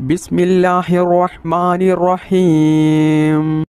ബിസ്മില്ലാഹിർ റഹ്മാനിർ റഹീം.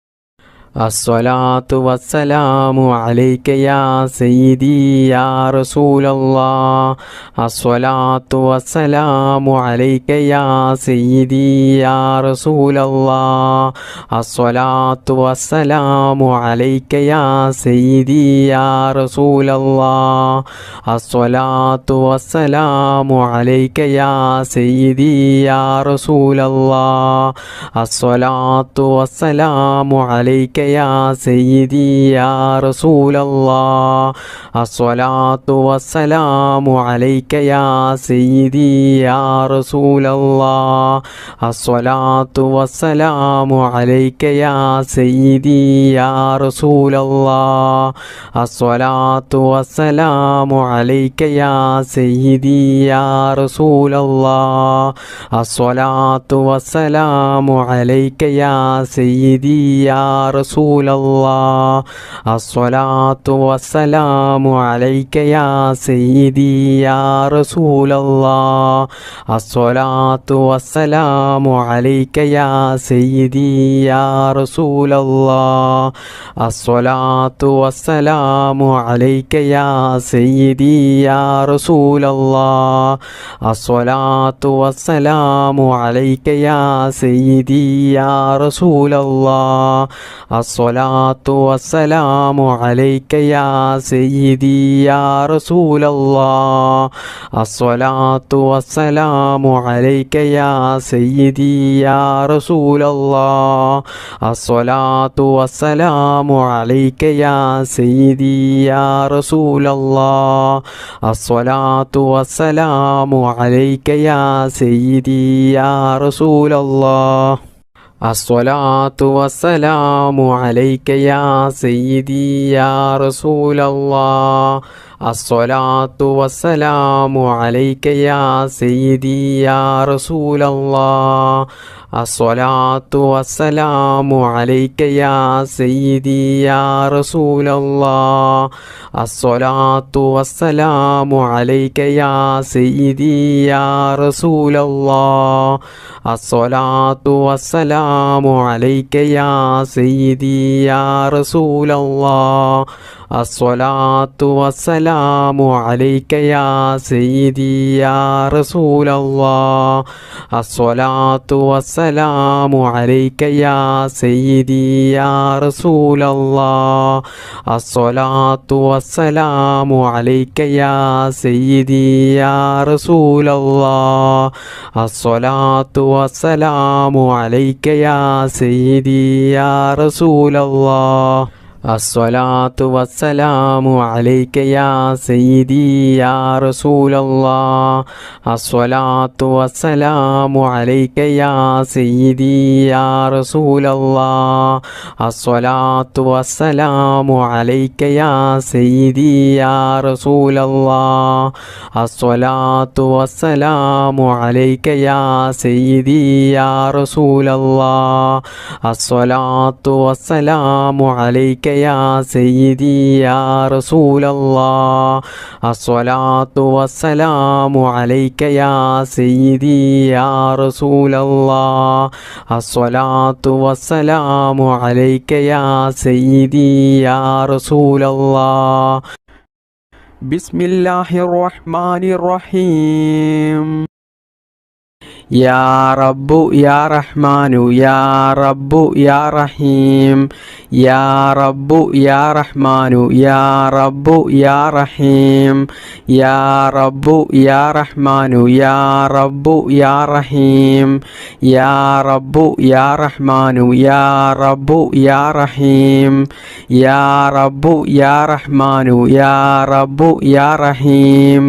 അസ്സലാത്തു വസ്സലാമു അലൈക യാ സയ്യിദി യാ റസൂലല്ലാഹ്. അസ്സലാത്തു വസ്സലാമു അലൈക യാ സയ്യിദി യാ റസൂലല്ലാഹ്. അസ്സലാത്തു വസ്സലാമു അലൈക യാ സയ്യിദി യാ റസൂലല്ലാഹ്. അസ്സലാത്തു വസ്സലാമു അലൈക യാ സയ്യിദി യാ റസൂലല്ലാഹ്. അസ്സലാത്തു വസ്സലാമു അലൈക യാ സയ്യിദി യാ റസൂലല്ലാഹ്. അസ്സലാത്തു വസ്സലാമു അലൈക യാ സയ്യിദി യാ റസൂലല്ലാഹ്. അസ്സലാത്തു വസ്സലാമു അലൈക യാ സയ്യിദി യാ റസൂലല്ലാഹ്. അസ്സലാത്തു വസ്സലാമു അലൈക യാ സയ്യിദി യാ റസൂലല്ലാഹ്. അസ്സലാത്തു വസ്സലാമു അലൈക യാ സയ്യിദി യാ റസൂലല്ലാഹ്. അസ്സലാത്തു വസ്സലാമു അലൈക യാ സയ്യിദി യാ റസൂലല്ലാഹ്. അസ്സലാത്തു വസ്സലാമു അലൈക യാ സയ്യിദി യാ റസൂലല്ലാഹ്. അസ്സലാത്തു വസ്സലാമു അലൈക യാ സയ്യിദി യാ റസൂലല്ലാഹ്. അസ്സലാത്തു വസ്സലാമു അലൈക യാ സയ്യിദി യാ റസൂലല്ലാഹ്. അസ്സലാത്തു വസ്സലാമു അലൈക യാ സയ്യിദി യാ റസൂലല്ലാഹ്. അസ്സലാത്തു വസ്സലാമു അലൈക യാ സയ്യിദി യാ റസൂലല്ലാഹ്. അസ്സലാത്തു വസ്സലാമു അലൈക യാ സയ്യിദി യാ റസൂലല്ലാഹ്. അസ്സലാത്തു വസ്സലാമു അലൈക യാ സയ്യിദി യാ റസൂലല്ലാഹ്. അസ്സലാത്തു വസ്സലാമു അലൈക യാ സയ്യിദി യാ റസൂലല്ലാഹ്. അസ്സലാത്തു വസ്സലാമു അലൈക യാ സയ്യിദി യാ റസൂലല്ലാഹ്. അസ്സലാത്തു വസ്സലാമു അലൈക യാ സയ്യിദി യാ റസൂലല്ലാഹ്. അസ്സലാത്തു വസ്സലാമു അലൈക യാ സയ്യിദി യാ റസൂലല്ലാഹ്. അസ്സലാത്തു വസ്സലാമു അലൈക യാ സയ്യിദി യാ റസൂലല്ലാഹ്. അസ്സലാത്തു വസ്സലാമു അലൈക യാ സയ്യിദി യാ റസൂലല്ലാഹ്. അസ്സലാത്തു വസ്സലാമു അലൈക യാ സയ്യിദി യാ റസൂലല്ലാഹ്. അസ്സലാത്തു വസ്സലാമു അലൈക യാ സയ്യിദി യാ റസൂലല്ലാഹ്. അസ്സലാത്തു വസ്സലാമു അലൈക യാ സയ്യിദി യാ റസൂലല്ലാഹ്. അസ്സലാത്തു വസ്സലാമു അലൈക യാ സയ്യിദി യാ റസൂലല്ലാഹ്. അസ്സലാത്തു വസ്സലാമു അലൈക യാ സയ്യിദി യാ റസൂലല്ലാഹ്. അസ്സലാത്തു വസ്സലാമു അലൈക യാ സയ്യിദി യാ റസൂലല്ലാഹ്. അസ്സലാത്തു വസ്സലാമു അലൈക യാ സയ്യിദി യാ റസൂലല്ലാഹ്. അസ്സലാത്തു വസ്സലാമു അലൈക യാ സയ്യിദി യാ റസൂലല്ലാഹ്. അസ്സലാത്തു വസ്സലാമു അലൈക യാ സയ്യിദി യാ റസൂലല്ലാഹ്. അസ്സലാത്തു വസ്സലാമു അലൈക യാ സയ്യിദി യാ റസൂലല്ലാഹ്. ബിസ്മില്ലാഹിർ റഹ്മാനിർ റഹീം. യാ റബ്ബു യാ റഹ്മാനു യാ റബ്ബു യാ റഹീം. യാ റബ്ബു യാ റഹ്മാനു യാ റബ്ബു യാ റഹീം. യാ റബ്ബു യാ റഹ്മാനു യാ റബ്ബു യാ റഹീം. യാ റബ്ബു യാ റഹ്മാനു യാ റബ്ബു യാ റഹീം. യാ റബ്ബു യാ റഹ്മാനു യാ റബ്ബു യാ റഹീം.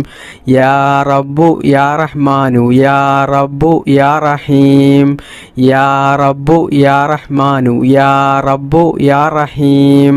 യാ റബ്ബു യാ റഹ്മാനു യാ റബ്ബു യാ റഹീം. യാ റബ്ബു യാ റഹ്മാനു യാ റബ്ബു യാ റഹീം.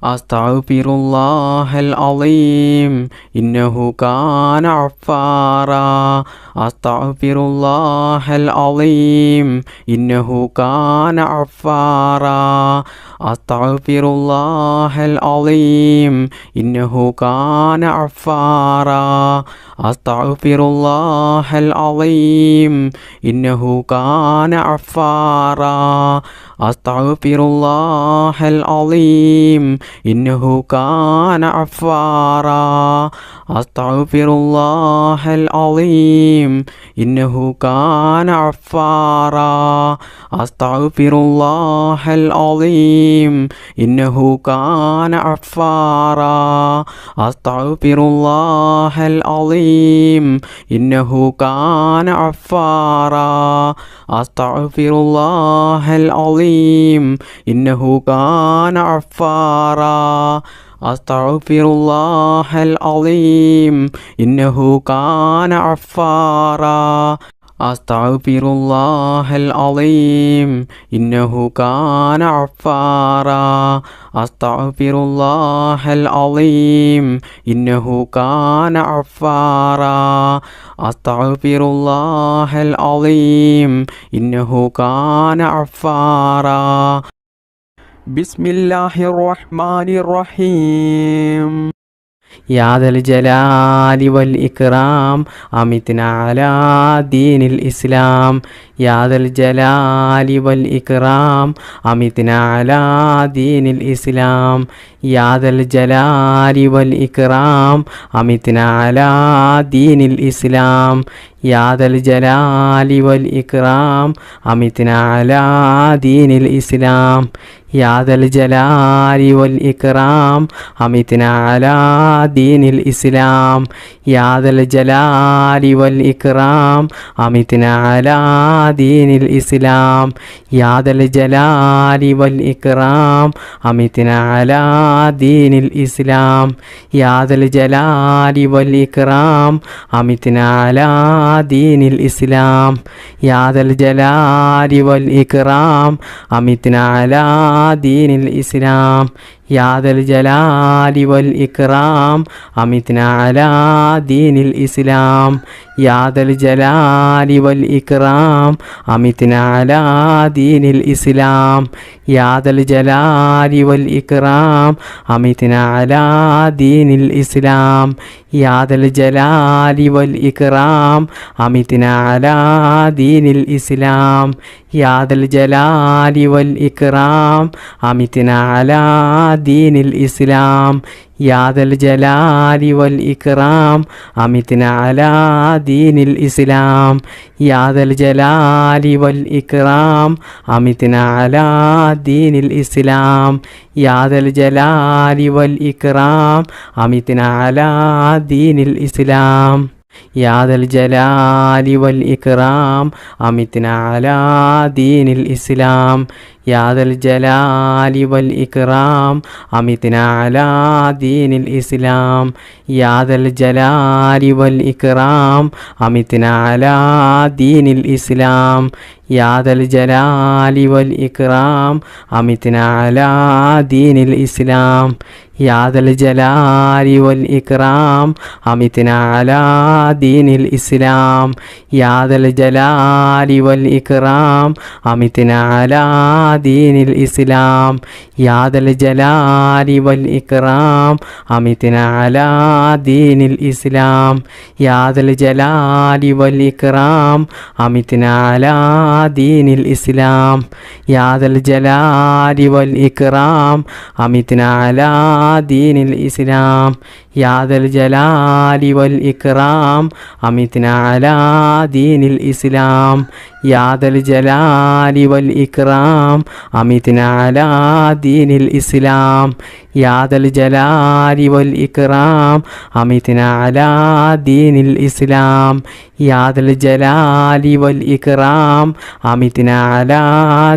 അസ്തഗ്ഫിറുല്ലാഹൽ അളീം ഇന്നഹു കാന ഗഫാറാ അസ്തഗ്ഫിറുല്ലാഹൽ അളീം ഇന്നഹു കാന ഗഫാറാ അസ്തഗ്ഫിറുല്ലാഹൽ അളീം ഇന്നഹു കാന ഗഫാറാ അസ്തഗ്ഫിറുല്ലാഹൽ അളീം ഇന്നഹു കാന ഗഫാറാ അസ്തഗ്ഫിറുല്ലാഹൽ അളീം ഇന്നഹു കാന ഗഫാറാ അസ്തഗ്ഫിറുല്ലാഹൽ അളീം ഇന്നഹു കാന ഗഫാറാ അസ്തഗ്ഫിറുല്ലാഹൽ അളീം ഇന്നഹു കാന ഗഫാറാ അസ്തഗ്ഫിറുല്ലാഹൽ അളീം ഇന്നഹു കാന ഗഫാറാ അസ്തഗ്ഫിറുല്ലാഹൽ അളീം ഇന്നഹു കാന ഗഫാറാ അസ്തഗ്ഫിറുല്ലാഹൽ അളീം ഇന്നഹു കാന ഗഫാറാ അസ്തഗ്ഫിറുല്ലാഹൽ അളീം ഇന്നഹു കാന ഗഫാറാ അസ്തഗ്ഫിറുല്ലാഹൽ അളീം ഇന്നഹു കാന ഗഫാറാ അസ്തഗ്ഫിറുല്ലാഹൽ അളീം ഇന്നഹു കാന ഗഫാറാ ബിസ്മില്ലാഹിർ റഹ്മാനിർ റഹീം യാ ദൽ ജലാലി വൽ ഇക്റാം അമിത്നാ അലാ ദീനിൽ ഇസ്ലാം യാ ദൽ ജലാലി വൽ ഇക്റാം അമിത്നാ അലാ ദീനിൽ ഇസ്ലാം യാ ദൽ ജലാലി വൽ ഇക്റാം അമിത്നാ അലാ ദീനിൽ ഇസ്ലാം യാ ദൽ ജലാലി വൽ ഇക്റാം അമിത്നാ അലാ ദീനിൽ ഇസ്ലാം യാ ദൽ ജലാലി വൽ ഇക്റാം അമിത്നാ അലാ ദീനിൽ ഇസ്ലാം യാ ദൽ ജലാലി വൽ ഇക്റാം അമിത്നാ അലാ ദീനിൽ ഇസ്ലാം യാ ദൽ ജലാലി വൽ ഇക്റാം അമിത്നാ അലാ ദീനിൽ ഇസ്ലാം യാ ദൽ ജലാലി വൽ ഇക്റാം അമിത്നാ അലാ ദീനിൽ ഇസ്ലാം യാ ദൽ ജലാലി വൽ ഇക്റാം അമിത്നാ അലാ ദീനിൽ ഇസ്ലാം യാ ദൽ ജലാലി വൽ ഇക്റാം അമിത്നാ അലാ ദീനിൽ ഇസ്ലാം യാ ദൽ ജലാലി വൽ ഇക്റാം അമിത്നാ അലാ ദീനിൽ ഇസ്ലാം യാ ദൽ ജലാലി വൽ ഇക്റാം അമിത്നാ അലാ ദീനിൽ ഇസ്ലാം യാ ദൽ ജലാലി വൽ ഇക്റാം അമിത്നാ അലാ ദീനിൽ ഇസ്ലാം യാ ദൽ ജലാലി വൽ ഇക്റാം അമിത്നാ അലാ ദീനിൽ ഇസ്ലാം യാ ദൽ ജലാലി വൽ ഇക്റാം അമിത്നാ അലാ ദീനിൽ ഇസ്ലാം യാ ദൽ ജലാലി വൽ ഇക്റാം അമിത്നാ അലാ ദീനിൽ ഇസ്ലാം യാ ദൽ ജലാലി വൽ ഇക്റാം അമിത്നാ അലാ ദീനിൽ ഇസ്ലാം യാ ദൽ ജലാലി വൽ ഇക്റാം അമിത്നാ അലാ ദീനിൽ ഇസ്ലാം യാ ദൽ ജലാലി വൽ ഇക്റാം അമിത്നാ അലാ ദീനിൽ ഇസ്ലാം യാ ദൽ ജലാലി വൽ ഇക്റാം അമിത്നാ അലാ ദീനിൽ ഇസ്ലാം യാ ദൽ ജലാലി വൽ ഇക്റാം അമിത്നാ അലാ ദീനിൽ ഇസ്ലാം യാ ദൽ ജലാലി വൽ ഇക്റാം അമിത്നാ അലാ ദീനിൽ ഇസ്ലാം യാ ദൽ ജലാലി വൽ ഇക്റാം അമിത്നാ അലാ ദീനിൽ ഇസ്ലാം യാ ദൽ ജലാലി വൽ ഇക്റാം അമിത്നാ അലാ ദീനിൽ ഇസ്ലാം യാ ദൽ ജലാലി വൽ ഇക്റാം അമിത്നാ അലാ ദീനിൽ ഇസ്ലാം യാ ദൽ ജലാലി വൽ ഇക്റാം അമിത്നാ അലാ ദീനിൽ ഇസ്ലാം യാ ദൽ ജലാലി വൽ ഇക്റാം അമിത്നാ അലാ ദീനിൽ ഇസ്ലാം യാ ദൽ ജലാലി വൽ ഇക്റാം അമിത്നാ അലാ ദീനിൽ ഇസ്ലാം യാ ദൽ ജലാലി വൽ ഇക്റാം അമിത്നാ അലാ ദീനിൽ ഇസ്ലാം യാ ദൽ ജലാലി വൽ ഇക്റാം അമിത്നാ അലാ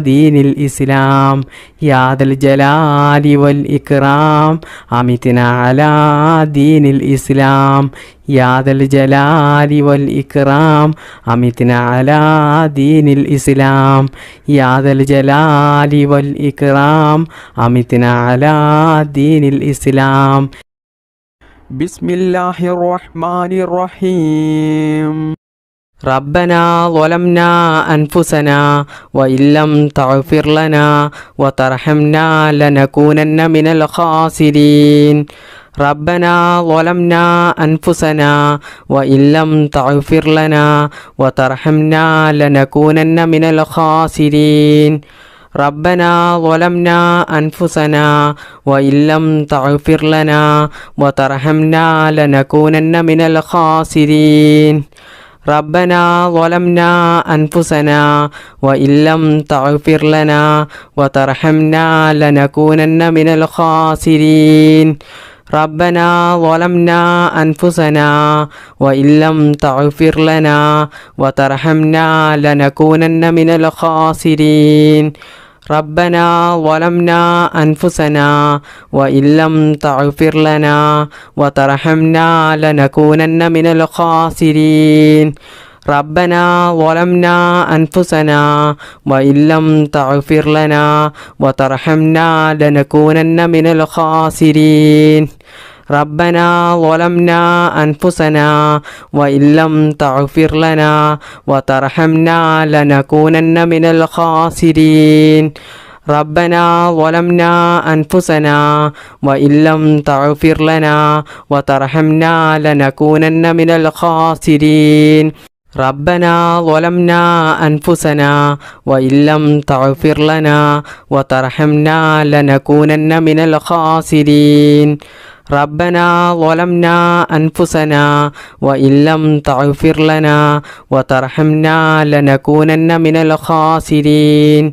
ദീനിൽ ഇസ്ലാം യാ ദൽ ജലാലി വൽ ഇക്റാം അമിത്നാ അലാ ദീനിൽ ഇസ്ലാം യാ ദൽ ജലാലി വൽ ഇക്റാം അമിത്നാ അലാ ദീനിൽ ഇസ്ലാം യാ ദൽ ജലാലി വൽ ഇക്റാം അമിത്നാ അലാ دين الإسلام. بسم الله الرحمن الرحيم. ربنا ظلمنا أنفسنا وإن لم تغفر لنا وترحمنا لنكونن من الخاسرين. ربنا ظلمنا أنفسنا وإن لم تغفر لنا وترحمنا لنكونن من الخاسرين. ربنا ظلمنا أنفسنا وإن لم تغفر لنا وترحمنا لنكونن من الخاسرين. ربنا ظلمنا أنفسنا وإن لم تغفر لنا وترحمنا لنكونن من الخاسرين. ربنا ظلمنا أنفسنا وإن لم تغفر لنا وترحمنا لنكونن من الخاسرين. ربنا ظلمنا أنفسنا وإن لم تغفر لنا وترحمنا لنكونن من الخاسرين. ربنا ظلمنا أنفسنا وإن لم تغفر لنا وترحمنا لنكونن من الخاسرين. ربنا ظلمنا أنفسنا وإن لم تغفر لنا وترحمنا لنكونن من الخاسرين. ربنا ظلمنا أنفسنا وإن لم تغفر لنا وترحمنا لنكونن من الخاسرين. ربنا ظلمنا أنفسنا وإن لم تغفر لنا وترحمنا لنكونن من الخاسرين. ربنا ظلمنا أنفسنا وإن لم تغفر لنا وترحمنا لنكونن من الخاسرين.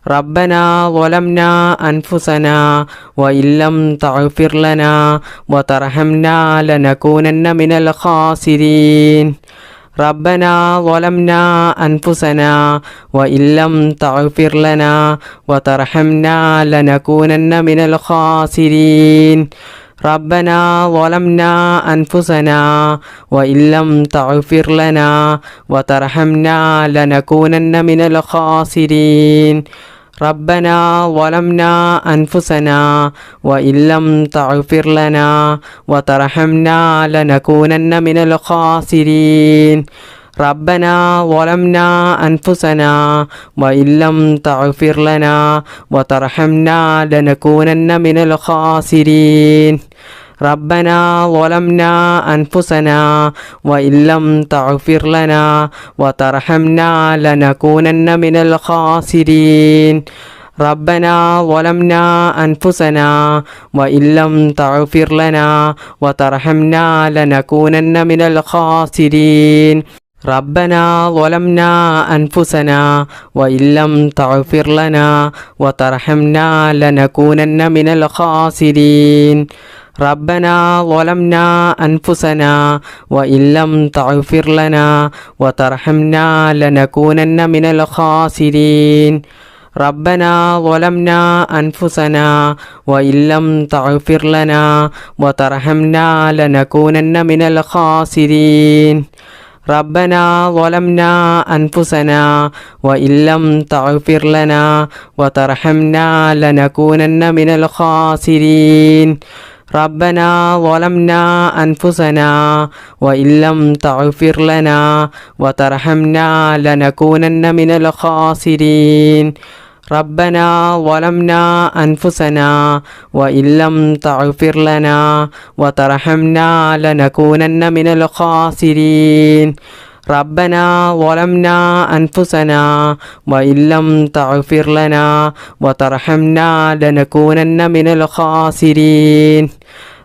ربنا ظلمنا أنفسنا وإن لم تغفر لنا وترحمنا لنكونن من الخاسرين. ربنا ظلمنا أنفسنا وإن لم تغفر لنا وترحمنا لنكونن من الخاسرين. ربنا ظلمنا أنفسنا وإن لم تغفر لنا وترحمنا لنكونن من الخاسرين. ربنا ظلمنا أنفسنا وإن لم تغفر لنا وترحمنا لنكونن من الخاسرين. ربنا ظلمنا أنفسنا وإن لم تغفر لنا وترحمنا لنكونن من الخاسرين. ربنا ظلمنا أنفسنا وإن لم تغفر لنا وترحمنا لنكونن من الخاسرين. ربنا ظلمنا أنفسنا وإن لم تغفر لنا وترحمنا لنكونن من الخاسرين. ربنا ظلمنا أنفسنا وإن لم تغفر لنا وترحمنا لنكونن من الخاسرين. ربنا ظلمنا أنفسنا وإن لم تغفر لنا وترحمنا لنكونن من الخاسرين. ربنا ظلمنا أنفسنا وإن لم تغفر لنا وترحمنا لنكونن من الخاسرين. ربنا ظلمنا أنفسنا وإن لم تغفر لنا وترحمنا لنكونن من الخاسرين. ربنا ظلمنا أنفسنا وإن لم تغفر لنا وترحمنا لنكونن من الخاسرين. ربنا ظلمنا أنفسنا وإن لم تغفر لنا وترحمنا لنكونن من الخاسرين. ربنا ظلمنا أنفسنا وإن لم تغفر لنا وترحمنا لنكونن من الخاسرين.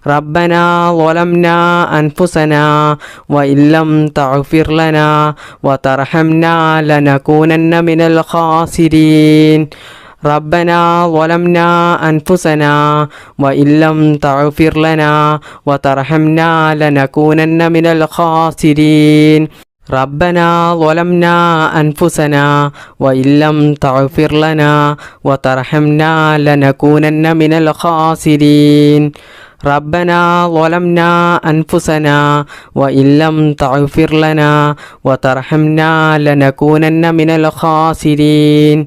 ربنا ظلمنا أنفسنا وإن لم تغفر لنا وترحمنا لنكونن من الخاسرين. ربنا ظلمنا أنفسنا وإن لم تغفر لنا وترحمنا لنكونن من الخاسرين. ربنا ظلمنا أنفسنا وإن لم تغفر لنا وترحمنا لنكونن من الخاسرين. ربنا ظلمنا أنفسنا وإن لم تغفر لنا وترحمنا لنكونن من الخاسرين.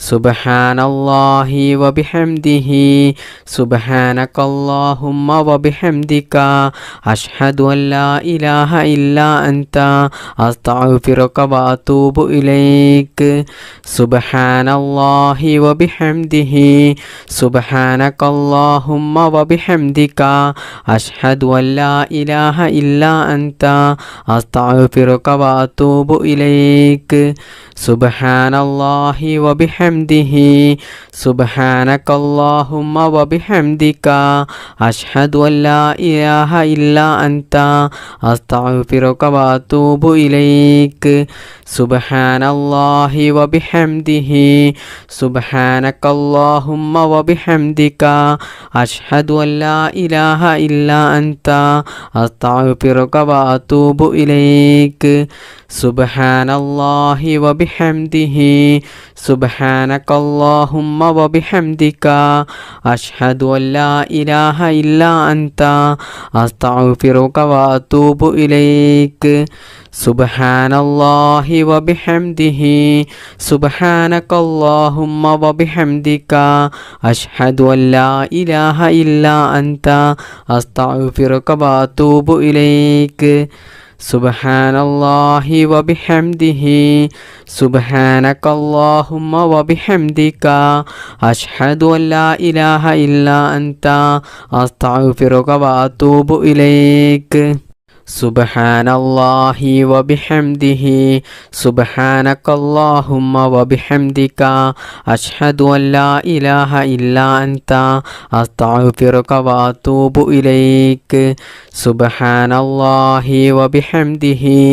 സുബ്ഹാനല്ലാഹി വബിഹംദിഹി സുബ്ഹാനകല്ലാഹുമ്മ വബിഹംദിക അഷ്ഹദു അൻ ലാ ഇലാഹ ഇല്ലാ അൻത അസ്തഗ്ഫിറുക വഅതൂബു ഇലൈക് സുബ്ഹാനല്ലാഹി വബിഹംദിഹി സുബ്ഹാനകല്ലാഹുമ്മ വബിഹംദിക അഷ്ഹദു അൻ ലാ ഇലാഹ ഇല്ലാ അൻത അസ്തഗ്ഫിറുക വഅതൂബു ഇലൈക് സുബ്ഹാനല്ലാഹി വബിഹംദിഹി സുബ്ഹാനകല്ലാഹുമ്മ വബിഹംദിക അഷ്ഹദു അൻ ലാ ഇലാഹ ഇല്ലാ അൻത അസ്തഗ്ഫിറുക വഅതൂബു ഇലൈക് സുബ്ഹാനല്ലാഹി വബിഹംദിഹി സുബ്ഹാനകല്ലാഹുമ്മ വബിഹംദിക അഷ്ഹദു അൻ ലാ ഇലാഹ ഇല്ലാ അൻത അസ്തഗ്ഫിറുക വഅതൂബു ഇലൈക് സുബ്ഹാനല്ലാഹി വബിഹംദിഹി സുബ്ഹാനകല്ലാഹുമ്മ വബിഹംദിക അഷ്ഹദു അൻ ലാ ഇലാഹ ഇല്ലാ അൻത അസ്തഗ്ഫിറുക വഅതൂബു ഇലൈക് സുബ്ഹാനല്ലാഹി വബിഹംദിഹി സുബ്ഹാനകല്ലാഹുമ്മ വബിഹംദിക അഷ്ഹദു അൻ ലാ ഇലാഹ ഇല്ലാ അൻത അസ്തഗ്ഫിറുക വഅതൂബു ഇലൈക് സുബ്ഹാനല്ലാഹി വബിഹംദിഹി സുബ്ഹാനകല്ലാഹുമ്മ വബിഹംദിക അഷ്ഹദു അൻ ലാ ഇലാഹ ഇല്ലാ അൻത അസ്തഗ്ഫിറുക വഅതൂബു ഇലൈക് സുബ്ഹാനല്ലാഹി വബിഹംദിഹി സുബ്ഹാനകല്ലാഹുമ്മ വബിഹംദിക അഷ്ഹദു അൻ ലാ ഇലാഹ ഇല്ലാ അൻത അസ്തഗ്ഫിറുക വഅതൂബു ഇലൈക് സുബ്ഹാനല്ലാഹി വബിഹംദിഹി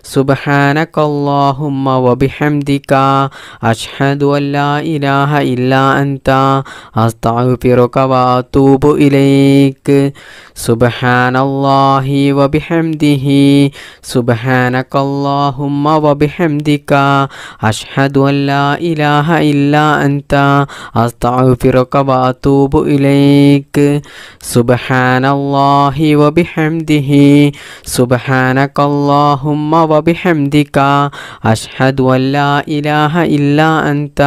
സുബ്ഹാനകല്ലാഹുമ്മ വബിഹംദിക അഷ്ഹദു അൻ ലാ ഇലാഹ ഇല്ലാ അൻത അസ്തഗ്ഫിറുക വഅതൂബു ഇലൈക് സുബ്ഹാനല്ലാഹി വബിഹംദിഹി സുബ്ഹാനകല്ലാഹുമ്മ വബിഹംദിക അഷ്ഹദു അൻ ലാ ഇലാഹ ഇല്ലാ അൻത അസ്തഗ്ഫിറുക വഅതൂബു ഇലൈക് സുബ്ഹാനല്ലാഹി വബിഹംദിഹി സുബ്ഹാനകല്ലാഹുമ്മ വബിഹംദിക അഷ്ഹദു അൻ ലാ ഇലാഹ ഇല്ലാ അൻത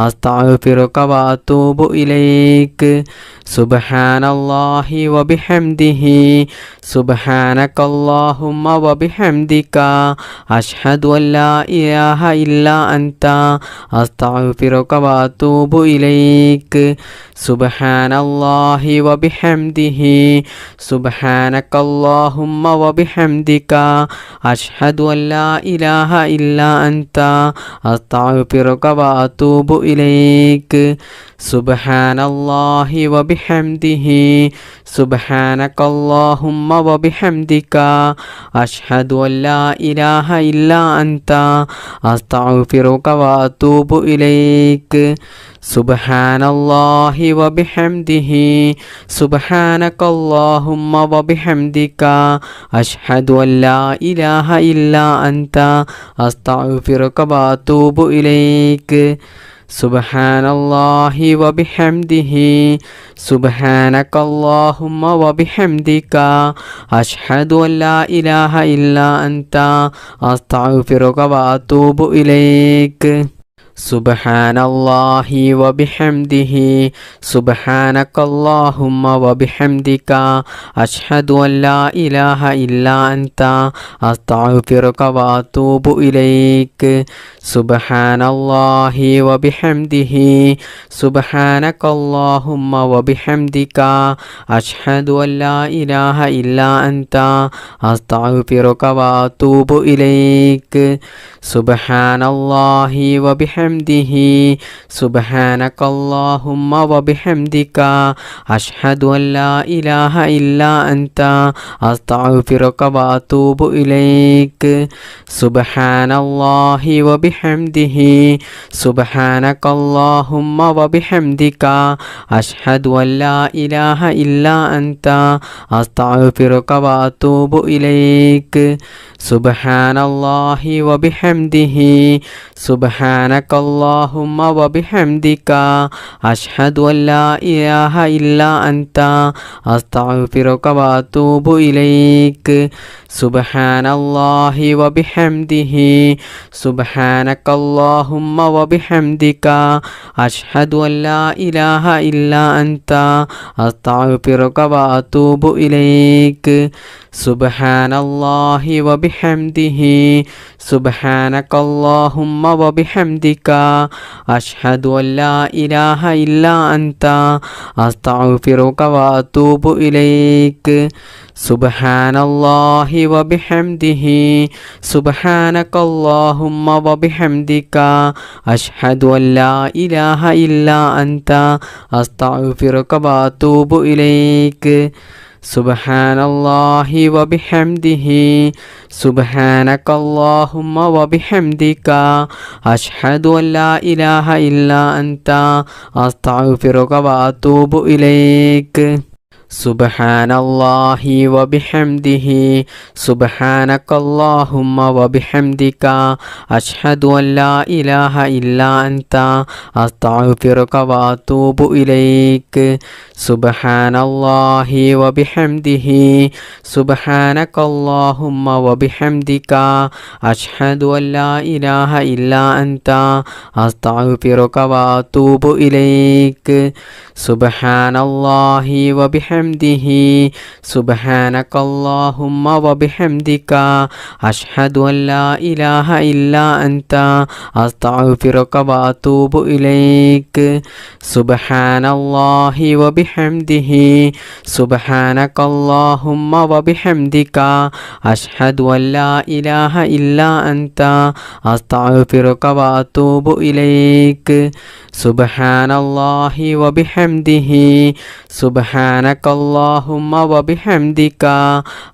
അസ്തഗ്ഫിറുക വഅതൂബു ഇലൈക് സുബ്ഹാനല്ലാഹി വബിഹംദിഹി സുബ്ഹാനകല്ലാഹുമ്മ വബിഹംദിക അഷ്ഹദു അൻ ലാ ഇലാഹ ഇല്ലാ അൻത അസ്തഗ്ഫിറുക വഅതൂബു ഇലൈക് സുബ്ഹാനല്ലാഹി വബിഹംദിഹി സുബ്ഹാനകല്ലാഹുമ്മ വബിഹംദിക അഷ്ഹദു അൻ ലാ ഇലാഹ ഇല്ലാ അൻത അസ്തഗ്ഫിറുക വഅതൂബു ഇലൈക് സുബ്ഹാനല്ലാഹി വബിഹംദിഹി സുബ്ഹാനകല്ലാഹുമ്മ വബിഹംദിക അഷ്ഹദു അൻ ലാ ഇലാഹ ഇല്ലാ അൻത അസ്തഗ്ഫിറുക വഅതൂബു ഇലൈക് സുബ്ഹാനല്ലാഹി വബിഹംദിഹി സുബ്ഹാനകല്ലാഹുമ്മ വബിഹംദിക അഷ്ഹദു അൻ ലാ ഇലാഹ ഇല്ലാ അൻത അസ്തഗ്ഫിറുക വഅതൂബു ഇലൈക് സുബ്ഹാനല്ലാഹി വബിഹംദിഹി സുബ്ഹാനകല്ലാഹുമ്മ വബിഹംദിക അഷ്ഹദു അൻ ലാ ഇലാഹ ഇല്ലാ അൻത അസ്തഗ്ഫിറുക വഅതൂബു ഇലൈക് സുബ്ഹാനല്ലാഹി വബിഹംദിഹി സുബ്ഹാനകല്ലാഹുമ്മ വബിഹംദിക അഷ്ഹദു അൻ ലാ ഇലാഹ ഇല്ലാ അൻത അസ്തഗ്ഫിറുക വഅതൂബു ഇലൈക് സുബ്ഹാനല്ലാഹി വബിഹംദിഹി സുബ്ഹാനകല്ലാഹുമ്മ വബിഹംദിക അഷ്ഹദു അൻ ലാ ഇലാഹ ഇല്ലാ അൻത അസ്തഗ്ഫിറുക വഅതൂബു ഇലൈക് സുബ്ഹാനല്ലാഹി വബിഹംദിഹി സുബ്ഹാനകല്ലാഹുമ്മ വബിഹംദിക അഷ്ഹദു അൻ ലാ ഇലാഹ ഇല്ലാ അൻത അസ്തഗ്ഫിറുക വഅതൂബു ഇലൈക് സുബ്ഹാനല്ലാഹി വബിഹംദിഹി സുബ്ഹാനകല്ലാഹുമ്മ വബിഹംദിക അഷ്ഹദു അൻ ലാ ഇലാഹ ഇല്ലാ അൻത അസ്തഗ്ഫിറുക വഅതൂബു ഇലൈക് സുബ്ഹാനല്ലാഹി വബിഹംദിഹി സുബ്ഹാനക اللهم وبحمدك أشهد أن لا إله إلا أنت أستغفرك وأتوب إليك سبحان الله وبحمده سبحانك اللهم وبحمدك أشهد أن لا إله إلا أنت أستغفرك وأتوب إليك سبحان الله وبحمده سبحانك اللهم وبحمدك أشهد أن لا إله إلا أنت أستغفرك وأتوب إليك سبحان الله وبحمده سبحانك اللهم وبحمدك أشهد أن لا إله إلا أنت أستغفرك وأتوب إليك سبحان الله وبحمده سبحانك اللهم وبحمدك أشهد أن لا إله إلا أنت أستغفرك وأتوب إليك سبحان الله وبحمده سبحانك اللهم وبحمدك أشهد أن لا إله إلا أنت أستغفرك وأتوب إليك سبحان الله وبحمده سبحانك اللهم وبحمدك أشهد أن لا إله إلا أنت أستغفرك وأتوب إليك سبحان الله وبحمده سبحانك اللهم وبحمدك أشهد أن لا إله إلا أنت أستغفرك وأتوب إليك سبحان الله وبحمده سبحانك اللهم وبحمدك أشهد أن لا إله إلا أنت أستغفرك وأتوب إليك سبحان الله وبحمده سبحانك اللهم وبحمدك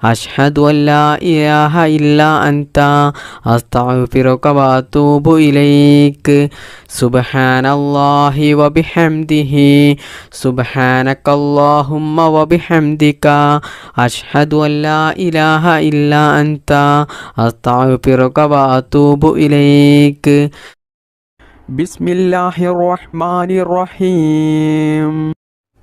أشهد أن لا إله إلا أنت أستغفرك وأتوب إليك سبحان الله وبحمده سبحانك اللهم وبحمدك أشهد أن لا إله إلا أنت أستغفرك وأتوب إليك بسم الله الرحمن الرحيم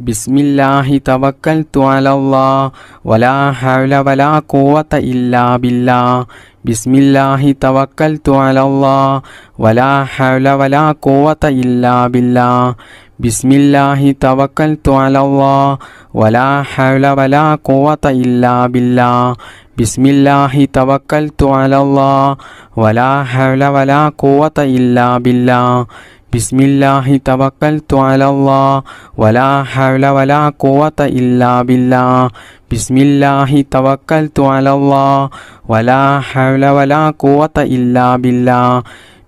بسم الله توكلت على الله ولا حول ولا قوة إلا بالله بسم الله توكلت على الله ولا حول ولا قوة إلا بالله بسم الله توكلت على الله ولا حول ولا قوة إلا بالله بسم الله توكلت على الله ولا حول ولا قوة إلا بالله بسم الله توكلت على الله ولا حول ولا قوة إلا بالله بسم الله توكلت على الله ولا حول ولا قوة إلا بالله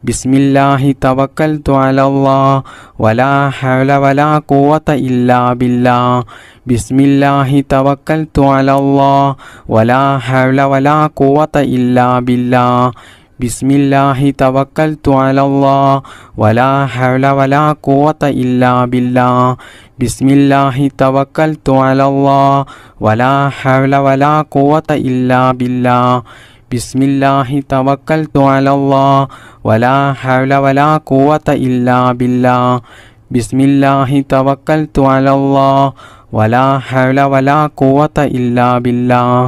بسم الله توكلت على الله ولا حول ولا قوة إلا بالله بسم الله توكلت على الله ولا حول ولا قوة إلا بالله بسم الله توكلت على الله ولا حول ولا قوة إلا بالله بسم الله توكلت على الله ولا حول ولا قوة إلا بالله بسم الله توكلت على الله ولا حول ولا قوة إلا بالله بسم الله توكلت على الله ولا حول ولا قوة إلا بالله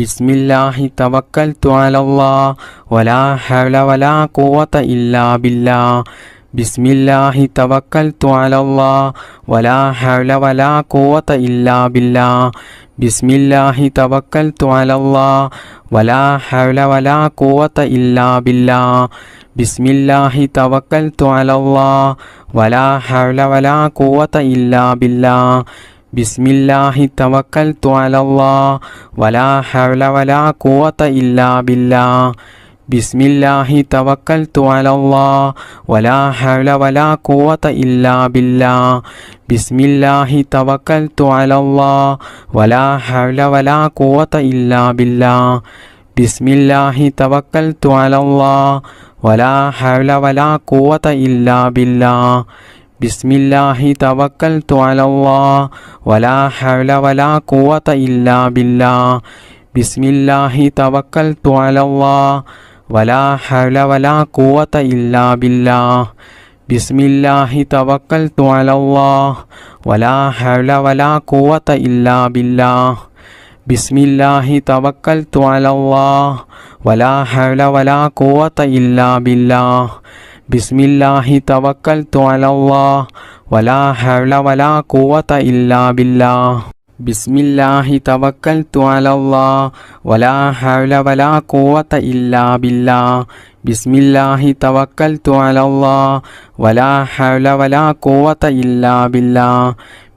بسم الله توكلت على الله ولا حول ولا قوة إلا بالله بسم الله توكلت على الله ولا حول ولا قوة إلا بالله بسم الله توكلت على الله ولا حول ولا قوة إلا بالله بسم الله توكلت على الله ولا حول ولا قوة إلا بالله بسم الله توكلت على الله ولا حول ولا قوة إلا بالله بسم الله توكلت على الله ولا حول ولا قوة إلا بالله بسم الله توكلت على الله ولا حول ولا قوة إلا بالله بسم الله توكلت على الله ولا حول ولا قوة إلا بالله بسم الله توكلت على الله ولا حول ولا قوة إلا بالله بسم الله توكلت على الله ولا حول ولا قوة إلا بالله ബിസ്മില്ലാഹി തവക്കൽതു അലല്ലാഹ് വലാ ഹൗല വലാ ഖുവത ഇല്ലാ ബില്ലാഹ് ബിസ്മില്ലാഹി തവക്കൽതു അലല്ലാഹ് വലാ ഹൗല വലാ ഖുവത ഇല്ലാ ബില്ലാഹ് ബിസ്മില്ലാഹി തവക്കൽതു അലല്ലാഹ് വലാ ഹൗല വലാ ഖുവത ഇല്ലാ ബില്ലാഹ് ബിസ്മില്ലാഹി തവക്കൽതു അലല്ലാഹ് വലാ ഹൗല വലാ ഖുവത ഇല്ലാ ബില്ലാഹ് ബിസ്മില്ലാഹി തവക്കൽതു അലല്ലാഹ് വലാ ഹൗല വലാ ഖുവത ഇല്ലാ ബില്ലാഹ്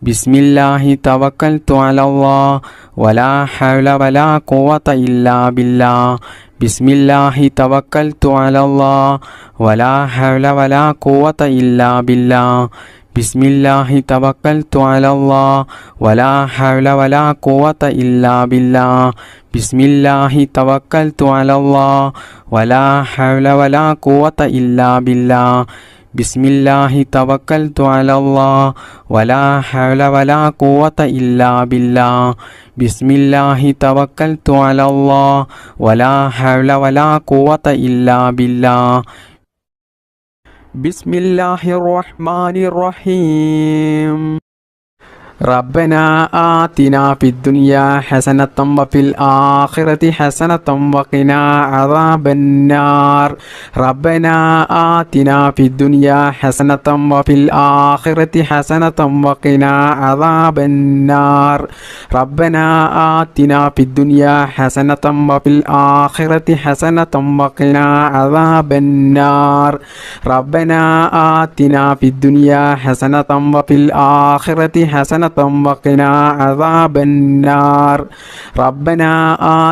ബിസ്മില്ലാഹി തവക്കൽതു അലല്ലാഹ് വലാ ഹൗല വലാ ഖുവത ഇല്ലാ ബില്ലാഹ് ബിസ്മില്ലാഹി തവക്കൽതു അലല്ലാഹ് വലാ ഹൗല വലാ ഖുവത ഇല്ലാ ബില്ലാഹ് ബിസ്മില്ലാഹി തവക്കൽതു അലല്ലാഹ് വലാ ഹൗല വലാ ഖുവത ഇല്ലാ ബില്ലാഹ് ബിസ്മില്ലാഹി തവക്കൽതു അലല്ലാഹ് വലാ ഹൗല വലാ ഖുവത ഇല്ലാ ബില്ലാഹ് ബിസ്മില്ലാഹി തവക്കൽതു അലല്ലാഹ് വലാ ഹൗല വലാ ഖുവത ഇല്ലാ ബില്ലാഹ് ബിസ്മില്ലാഹി തവക്കൽതു അലല്ലാഹ് വലാ ഹൗല വലാ ഖുവത ഇല്ലാ ബില്ലാഹ് ബിസ്മില്ലാഹിർ റഹ്മാനിർ റഹീം റബ്ബനാ ആതിനാ ഫിദ്ദുനിയാ ഹസനത്തൻ വഫിൽ ആഖിറതി ഹസനത്തൻ വഖിനാ അദാബന്നാർ റബ്ബനാ ആതിനാ ഫിദ്ദുനിയാ ഹസനത്തൻ വഫിൽ ആഖിറതി ഹസനത്തൻ വഖിനാ അദാബന്നാർ റബ്ബനാ ആതിനാ ഫിദ്ദുനിയാ ഹസനത്തൻ വഫിൽ ആഖിറതി ഹസനത്തൻ വഖിനാ അദാബന്നാർ റബ്ബനാ ആതിനാ ഫിദ്ദുനിയാ ഹസനത്തൻ വഫിൽ ആഖിറതി ഹസനത്തൻ وقنا عذاب النار ربنا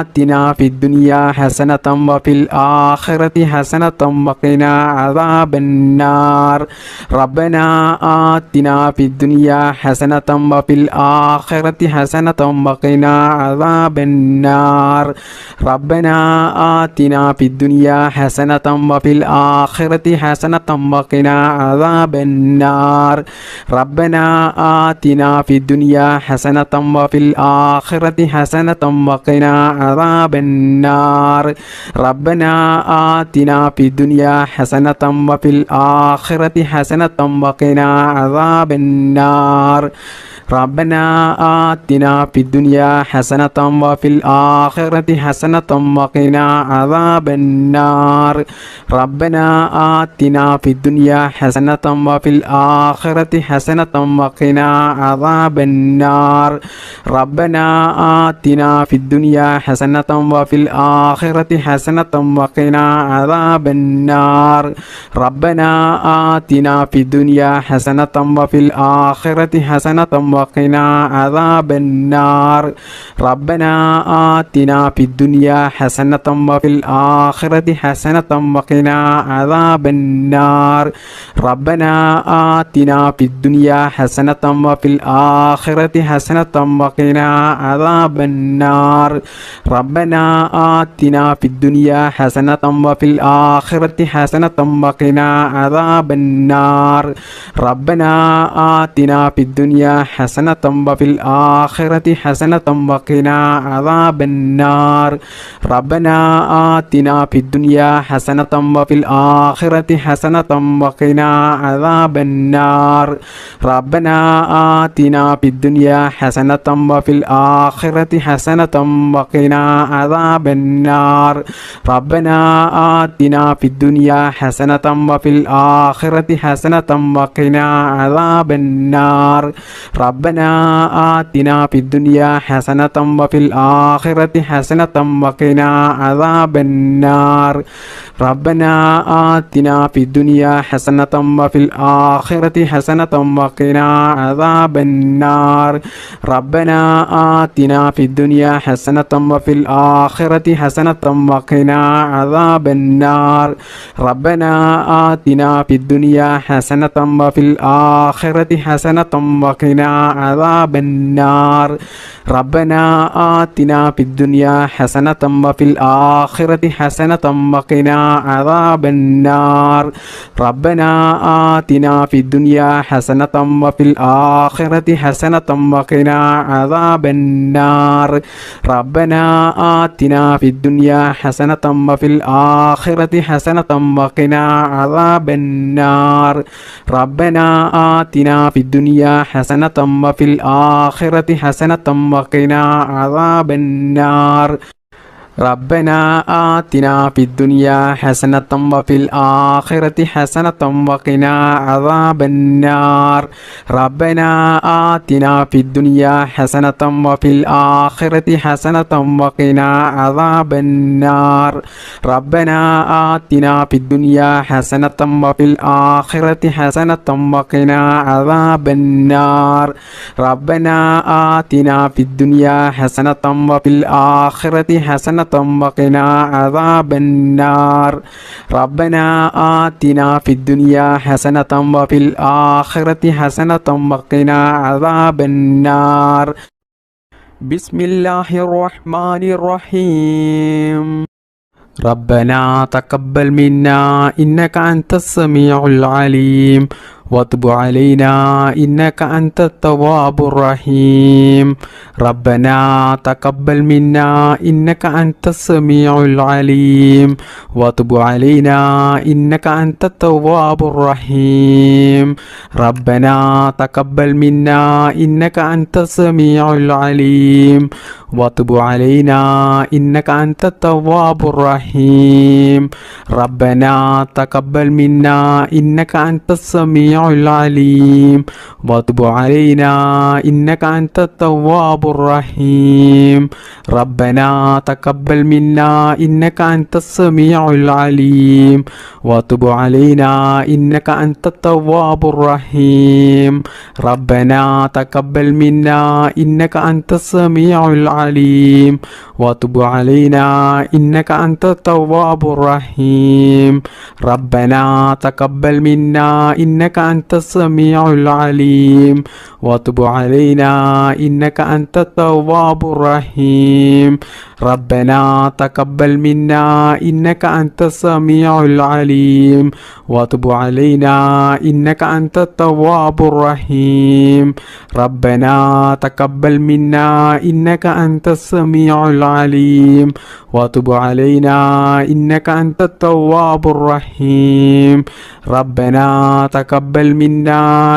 آتنا في الدنيا حسنة وفي الآخرة حسنة وقنا عذاب النار ربنا آتنا في الدنيا حسنة وفي الآخرة حسنة وقنا عذاب النار ربنا آتنا في الدنيا حسنة وفي الآخرة حسنة وقنا عذاب النار ربنا آتنا في الدنيا حسنة وفي الآخرة حسنة وقنا عذاب النار ربنا آتنا في الدنيا حسنة وفي الآخرة حسنة وقنا عذاب النار ربنا آتنا في الدنيا حسنة وفي الآخرة حسنة وقنا عذاب النار ربنا آتنا في الدنيا حسنة وفي الآخرة حسنة وقنا عذاب النار ربنا آتنا في الدنيا حسنة وفي الآخرة حسنة وقنا عذاب النار ربنا آتنا في الدنيا حسنة وفي الآخرة حسنة وقنا عذاب النار ربنا آتنا في الدنيا حسنة وفي الآخرة حسنة وقنا عذاب النار ربنا آتنا في الدنيا حسنة وفي الآخرة حسنة وقنا عذاب النار ربنا آتنا في الدنيا حسنة وفي الآخرة حسنة وقنا عذاب النار ربنا آتنا في الدنيا حسنة وفي الآخرة حسنة وقنا عذاب النار ربنا آتنا في الدنيا حسنة وفي الآخرة حسنة وقنا عذاب النار ربنا آتنا في الدنيا حسنة وفي الآخرة حسنة وقنا عذاب النار ربنا آتنا في الدنيا حسنة وفي الآخرة حسنة وقنا عذاب النار ربنا آتنا في الدنيا حسنة وفي الآخرة حسنة وقنا عذاب النار ربنا آتنا في الدنيا حسنة وفي الآخرة حسنة وقنا عذاب النار ربنا آتنا في الدنيا حسنة وفي الآخرة حسنة وقنا عذاب النار ربنا آتنا في الدنيا حسنة وفي الآخرة حسنة وقنا عذاب النار ربنا آتنا في الدنيا حسنة وفي الآخرة حسنة وقنا عذاب النار ربنا آتنا في الدنيا حسنة وفي الآخرة حسنة وقنا عذاب النار ربنا آتنا في الدنيا حسنة وفي الآخرة حسنة وقنا عذاب النار ربنا آتنا في الدنيا حسنة وفي الآخرة حسنة وقنا عذاب النار ربنا آتنا في الدنيا حسنة وفي الآخرة حسنة وقنا عذاب النار ربنا آتنا في الدنيا حسنة وفي الآخرة حسنة وقنا عذاب النار ربنا آتنا في الدنيا حسنة وفي الآخرة حسنة وقنا عذاب النار ربنا آتنا في الدنيا حسنة وفي الآخرة حسنة وقنا عذاب النار ربنا آتنا في الدنيا حسنة وفي الآخرة حسنة وقنا عذاب النار بسم الله الرحمن الرحيم ربنا تقبل منا إنك أنت السميع العليم وتب علينا إنك أنت التواب الرحيم ربنا تقبل منا إنك أنت السميع العليم وتب علينا إنك أنت التواب الرحيم ربنا تقبل منا إنك أنت السميع العليم وتب علينا إنك أنت التواب الرحيم ربنا تقبل منا إنك أنت السميع العليم وتب علينا إنك أنت التواب الرحيم ربنا تقبل منا إنك أنت السميع العليم وتب علينا إنك أنت التواب الرحيم ربنا تقبل منا إنك أنت السميع العليم وتب علينا إنك أنت التواب الرحيم ربنا تقبل منا إنك أنت السميع العليم وتب علينا إنك أنت التواب الرحيم ربنا تقبل منا إنك أنت السميع العليم وتب علينا إنك أنت التواب الرحيم ربنا تقبل منا إنك أنت السميع العليم وتب علينا إنك أنت التواب الرحيم ربنا تقبل منا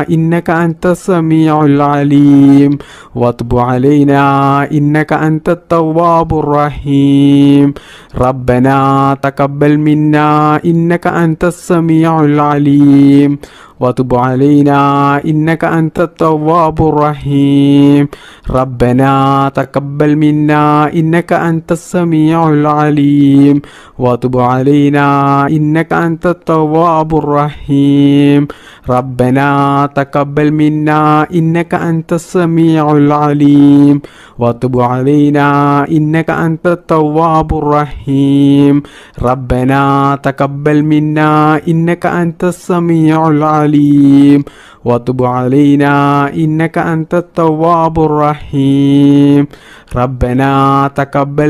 إنك أنت السميع العليم وتب علينا إنك أنت التواب الرحيم ربنا تقبل منا إنك أنت السميع العليم وتب علينا إنك أنت التواب الرحيم ربنا تقبل منا إنك أنت السميع العليم وتب علينا إنك أنت التواب الرحيم ربنا تقبل منا إنك أنت السميع العليم وتب علينا إنك أنت التواب الرحيم ربنا تقبل منا إنك أنت السميع العليم وتب علينا إنك أنت التواب الرحيم ربنا تقبل منا إنك أنت السميع العليم وتب علينا إنك أنت التواب الرحيم ربنا تقبل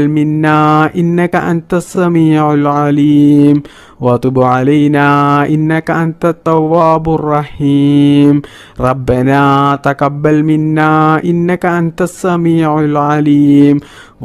منا إنك أنت السميع العليم وتب علينا إنك أنت التواب الرحيم ربنا تقبل منا إنك أنت السميع العليم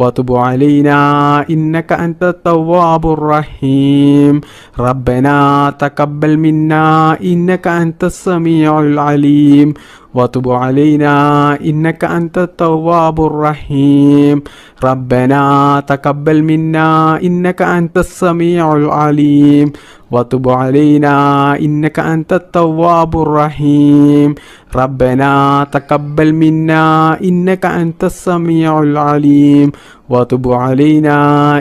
وتب علينا إنك أنت التواب الرحيم ربنا تقبل منا إنك أنت السميع العليم وتب علينا إنك أنت التواب الرحيم ربنا تقبل منا إنك أنت السميع العليم وتب علينا إنك أنت التواب الرحيم ربنا تقبل منا إنك أنت السميع العليم وتب علينا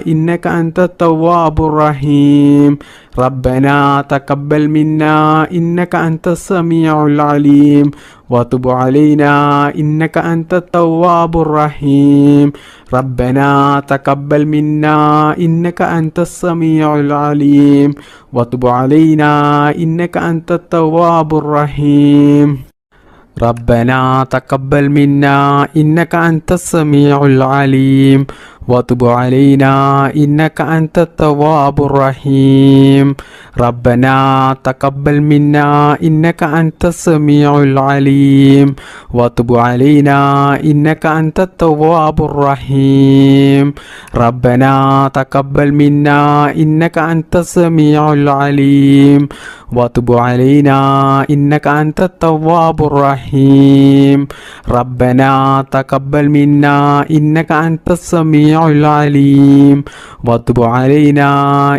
إنك أنت التواب الرحيم ربنا تقبل منا إنك أنت السميع العليم وتب علينا إنك أنت التواب الرحيم ربنا تقبل منا إنك أنت السميع العليم وتب علينا إنك أنت التواب الرحيم ربنا تقبل منا إنك أنت السميع العليم وتب علينا إنك أنت التواب الرحيم ربنا تقبل منا إنك أنت السميع العليم وتب علينا إنك أنت التواب الرحيم ربنا تقبل منا إنك أنت السميع العليم وتب علينا إنك أنت التواب الرحيم ربنا تقبل منا إنك أنت السميع العليم وتب علينا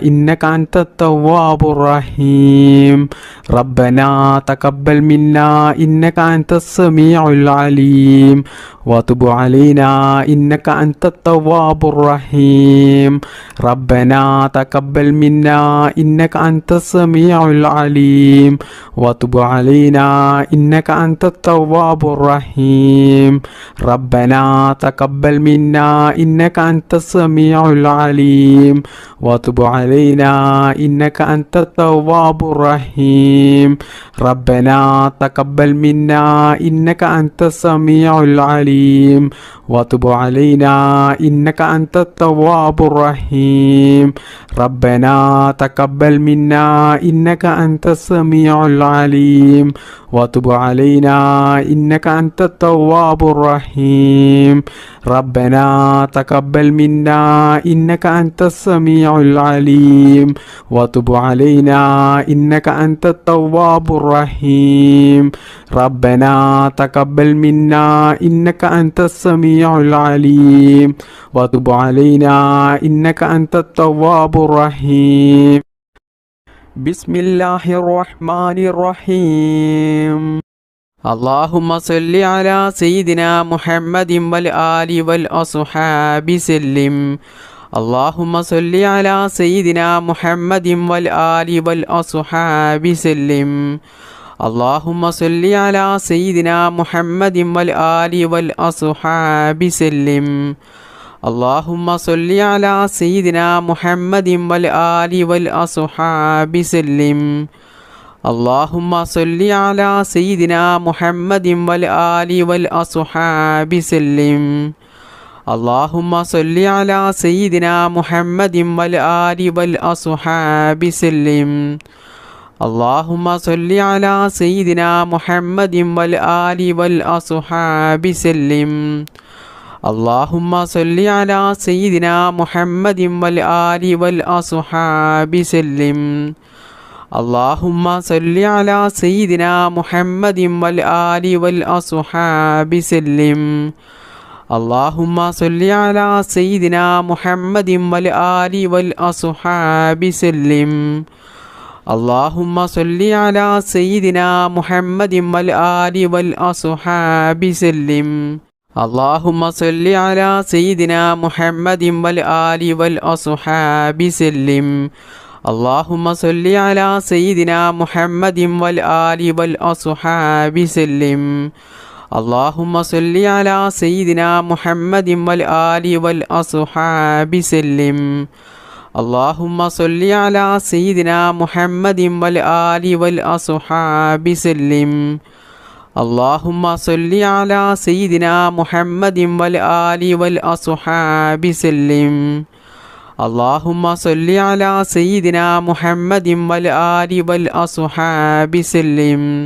إنك أنت التواب الرحيم ربنا تقبل منا إنك أنت السميع العليم وتب علينا إنك أنت التواب الرحيم ربنا تقبل منا إنك أنت السميع العليم وتب علينا إنك أنت التواب الرحيم ربنا تقبل منا إنك أنت السميع العليم وتب علينا إنك أنت التواب الرحيم ربنا تقبل منا إنك أنت السميع العليم وتب علينا إنك أنت التواب الرحيم ربنا تقبل منا إنك أنت السميع العليم وتب علينا إنك أنت التواب الرحيم ربنا تقبل منا إنك أنت السميع العليم وتب علينا إنك أنت التواب الرحيم ربنا تقبل منا إنك أنت السميع العليم وتب علينا إنك أنت التواب الرحيم بسم الله الرحمن الرحيم اللهم صل على سيدنا محمد والآل والأصحاب سلم اللهم صل على سيدنا محمد والآل والأصحاب سلم اللهم صل على سيدنا محمد والآل والأصحاب سلم اللهم صل على سيدنا محمد والآل والأصحاب سلم اللهم صل على سيدنا محمد والآل والأصحاب سلم اللهم صل على سيدنا محمد والآل والأصحاب سلم اللهم صل على سيدنا محمد والآل والأصحاب سلم اللهم صل على سيدنا محمد والآل والأصحاب سلم اللهم صل على سيدنا محمد والآل والأصحاب سلم اللهم صل على سيدنا محمد والآل والأصحاب سلم اللهم صل على سيدنا محمد والآل والأصحاب سلم اللهم صل على سيدنا محمد والآل والأصحاب سلم اللهم صل على سيدنا محمد والآل والأصحاب سلم اللهم صل على سيدنا محمد والآل والأصحاب سلم اللهم صل على سيدنا محمد والآل والأصحاب سلم اللهم صل على سيدنا محمد والآل والأصحاب سلم اللهم صل على سيدنا محمد والآل والأصحاب سلم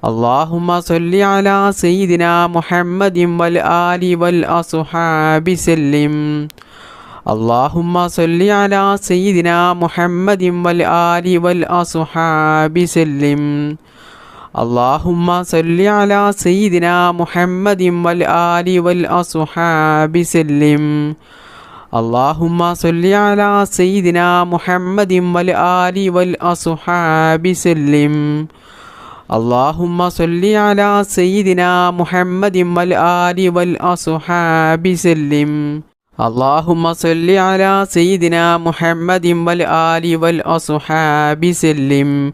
اللهم صل على سيدنا محمد والآل والأصحاب سلم اللهم صل على سيدنا محمد والآل والأصحاب سلم اللهم صل على سيدنا محمد والآل والأصحاب سلم اللهم صل على سيدنا محمد والآل والأصحاب سلم اللهم صل على سيدنا محمد والآل والأصحاب سلم اللهم صل على سيدنا محمد والآل والأصحاب سلم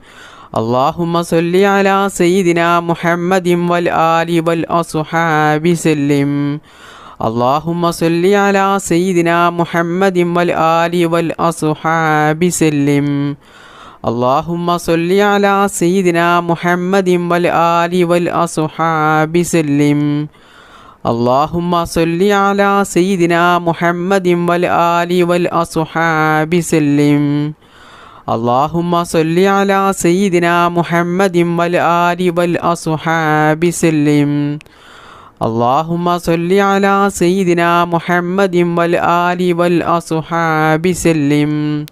اللهم صل على سيدنا محمد والآل والأصحاب سلم اللهم صل على سيدنا محمد والآل والأصحاب سلم اللهم صل على سيدنا محمد والآل والأصحاب سلم اللهم صل على سيدنا محمد والآل والأصحاب سلم. اللهم صل على سيدنا محمد والآل والأصحاب سلم. اللهم صل على سيدنا محمد والآل والأصحاب سلم.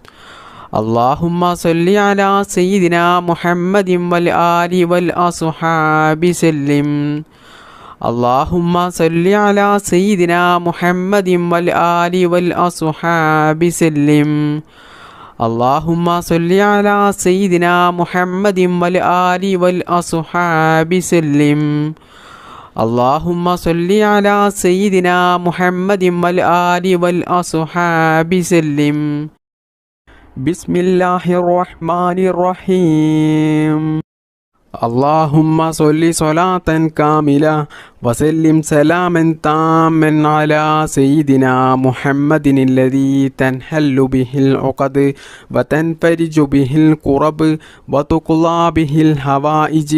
اللهم صل على سيدنا محمد والآل والأصحاب سلم. اللهم صل على سيدنا محمد والآل والأصحاب سلم. اللهم صل على سيدنا محمد والآل والأصحاب سلم. اللهم صل على سيدنا محمد والآل والأصحاب سلم. بسم الله الرحمن الرحيم. اللهم صل صلاة كاملة وسلم سلاما تاما على سيدنا محمد الذي تنحل به العقد وتنفرج به الكرب وتقضى به الحوائج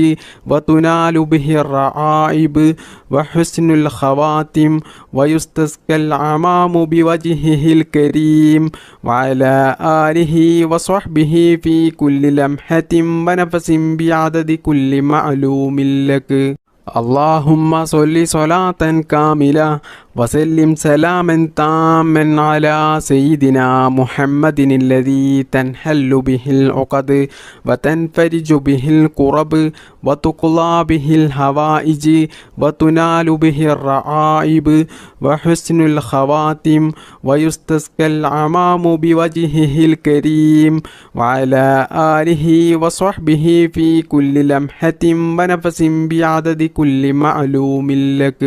وتنال به الرعائب وحسن الخواتم ويستسقى الغمام بوجهه الكريم وعلى آله وصحبه في كل لمحة ونفس بعدد كل معلوم لك. اللهم صل صلاة كاملة وسلم سلاما تاما على سيدنا محمد الذي تنحل به العقد وتنفرج به الكرب وتقضى به الحوائج وتنال به الرعائب وحسن الخواتم ويستسقى الغمام بوجهه الكريم وعلى آله وصحبه في كل لمحة ونفس بعدد كل معلوم لك.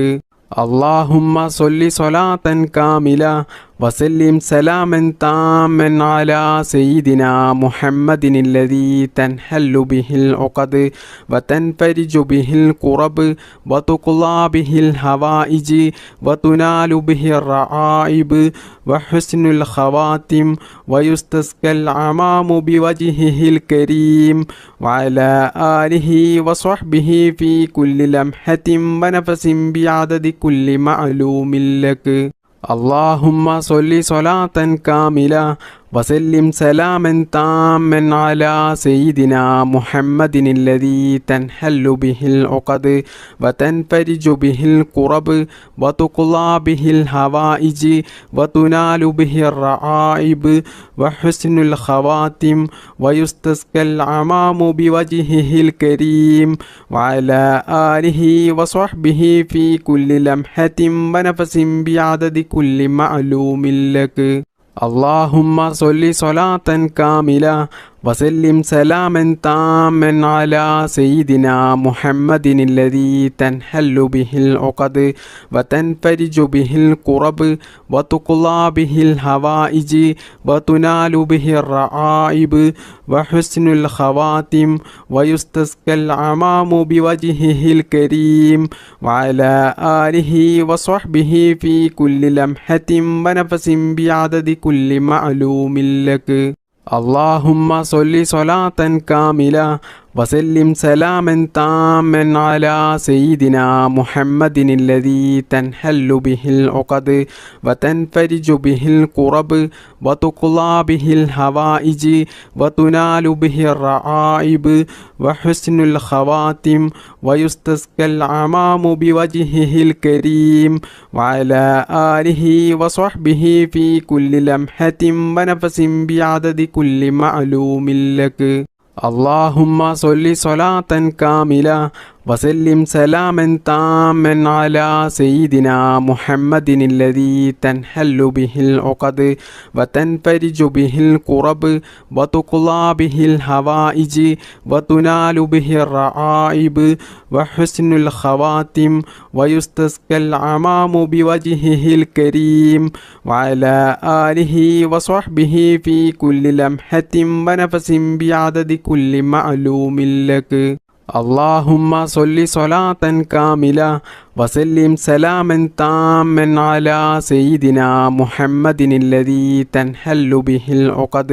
اللهم صل صلاة كاملة وسلم سلاما تاما على سيدنا محمد الذي تنحل به العقد وتنفرج به الكرب وتقضى به الحوائج وتنال به الرعائب وحسن الخواتم ويستسقى الغمام بوجهه الكريم وعلى آله وصحبه في كل لمحة ونفس بعدد كل معلوم لك. اللهم صل صلاة كاملة وسلم سلاما تاما على سيدنا محمد الذي تنحل به العقد وتنفرج به الكرب وتقضى به الحوائج وتنال به الرعائب وحسن الخواتم ويستسقى الغمام بوجهه الكريم وعلى آله وصحبه في كل لمحة ونفس بعدد كل معلوم لك. اللهم صل صلاة كاملة وسلم سلاما تاما على سيدنا محمد الذي تنحل به العقد وتنفرج به الكرب وتقضى به الحوائج وتنال به الرعائب وحسن الخواتم ويستسقى الغمام بوجهه الكريم وعلى آله وصحبه في كل لمحة ونفس بعدد كل معلوم لك. اللهم صل صلاة كاملة وسلم سلاما تاما على سيدنا محمد الذي تنحل به العقد وتنفرج به الكرب وتقضى به الحوائج وتنال به الرعائب وحسن الخواتم ويستسقى الغمام بوجهه الكريم وعلى آله وصحبه في كل لمحة ونفس بعدد كل معلوم لك. اللهم صل صلاة كاملة وسلم سلاما تاما على سيدنا محمد الذي تنحل به العقد وتنفرج به الكرب وتقضى به الحوائج وتنال به الرعائب وحسن الخواتم ويستسقى الغمام بوجهه الكريم وعلى آله وصحبه في كل لمحة ونفس بعدد كل معلوم لك. اللهم صل صلاة كاملة وسلم سلاما تاما على سيدنا محمد الذي تنحل به العقد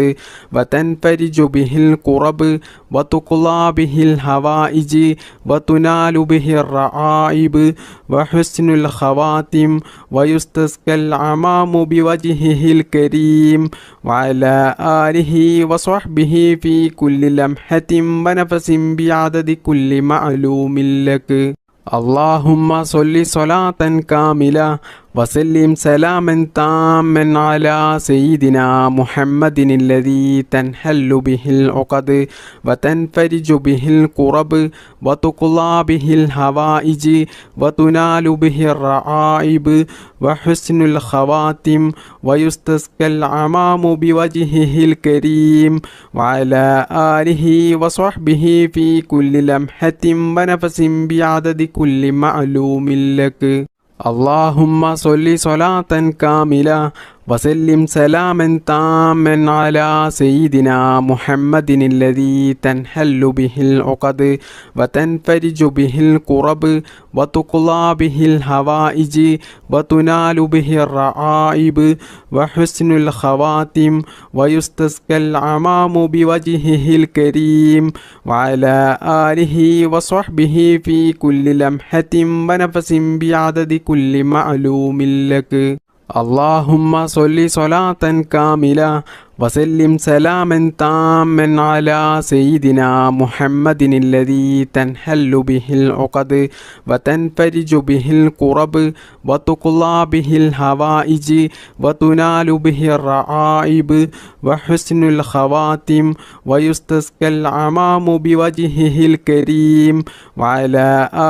وتنفرج به الكرب وتقضى به الحوائج وتنال به الرعائب وحسن الخواتم ويستسقى العمام بوجهه الكريم وعلى آله وصحبه في كل لمحة ونفس بعدد كل معلوم لك. اللهم صل صلاة كاملة وسلم سلاما تاما على سيدنا محمد الذي تنحل به العقد وتنفرج به الكرب وتقضى به الحوائج وتنال به الرعائب وحسن الخواتم ويستسقى العمام بوجهه الكريم وعلى آله وصحبه في كل لمحة ونفس بعدد كل معلوم لك. اللهم صل صلاة كاملة وسلم سلاما تاما على سيدنا محمد الذي تنحل به العقد وتنفرج به الكرب وتقضى به الحوائج وتنال به الرعائب وحسن الخواتم ويستسقى العمام بوجهه الكريم وعلى آله وصحبه في كل لمحة ونفس بعدد كل معلوم لك. اللهم صل صلاة كاملة وسلم سلاما تاما على سيدنا محمد الذي تنحل به العقد وتنفرج به الكرب وتقضى به الحوائج وتنال به الرعائب وحسن الخواتم ويستسقى العمام بوجهه الكريم وعلى